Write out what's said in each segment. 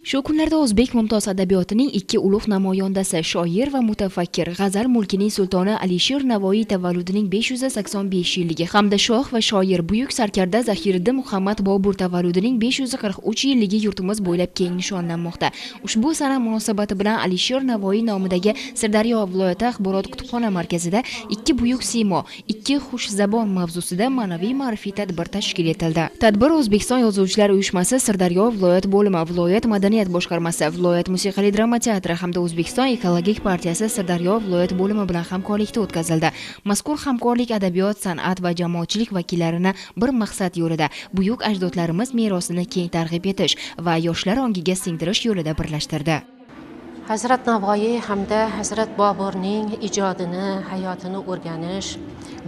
Shu kunlarda o'zbek mumtoz adabiyotining ikki ulug' namoyandasi, shoir va mutafakkir, g'azal mulkining sultoni Alisher Navoiy tavalludining 585 yilligi hamda shoh va shoir buyuk sarkarda Zahiriddin Muhammad Bobur tavalludining 543 yilligi yurtimiz bo'ylab keng nishonlanmoqda. Ushbu sana munosabati bilan Alisher Navoiy nomidagi Sirdaryo viloyati axborot kutubxona markazida ikki buyuk siymo, ikki xushzabon mavzusida ma'naviy ma'rifiy tadbir tashkil etildi. Tadbir O'zbekiston Yozuvchilar uyushmasi Sirdaryo viloyat bo'limi, viloyat madaniyat boshqarmasi, viloyat musiqali drama teatri hamda O'zbekiston ekologik partiyasi Sirdaryo viloyat bo'limi bilan hamkorlikda o'tkazildi. Mazkur hamkorlik adabiyot, san'at va jamoatchilik vakillarini bir maqsad yo'lida buyuk ajdodlarimiz merosini keng targ'ib etish va yoshlar ongiga singdirish yo'lida birlashtirdi. Hazrat Navoiy hamda Hazrat Boburning ijodini, hayotini o'rganish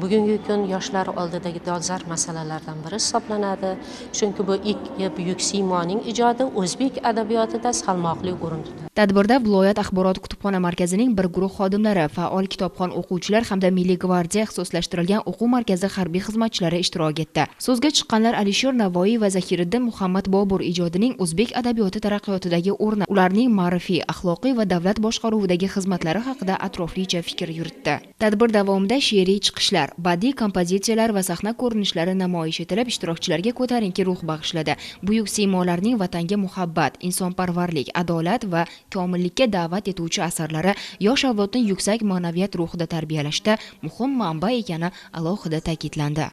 bugungi kun yoshlar oldidagi dolzarb masalalardan biri hisoblanadi. Chunki bu ikki buyuk siymoning ijodi o'zbek adabiyotida salmoqli o'rin tutadi. Tadbirda viloyat axborot kutubxona markazining bir guruh xodimlari, faol kitobxon o'quvchilar hamda Milliy gvardiya ixtisoslashtirilgan o'quv markazi harbiy xizmatchilari ishtirok etdi. So'zga chiqqanlar Alisher Navoiy va Zahiriddin Muhammad Bobur ijodining o'zbek adabiyoti taraqqiyotidagi o'rni, ularning ma'rifiy, axloqiy va davlat boshqaruvidagi xizmatlari haqida atroflicha fikr yuritdi. Tadbir davomida she'riy chiqishlar, badiiy kompozitsiyalar va sahna ko'rinishlari namoyish etilib, ishtirokchilarga ko'tarinki ruh bag'ishladi. Buyuk siymolarning vatanga muhabbat, insonparvarlik, adolat va komillikka da'vat etuvchi asarlari yosh avlodni yuksak ma'naviyat ruhida tarbiyalashda muhim manba ekani alohida ta'kidlandi.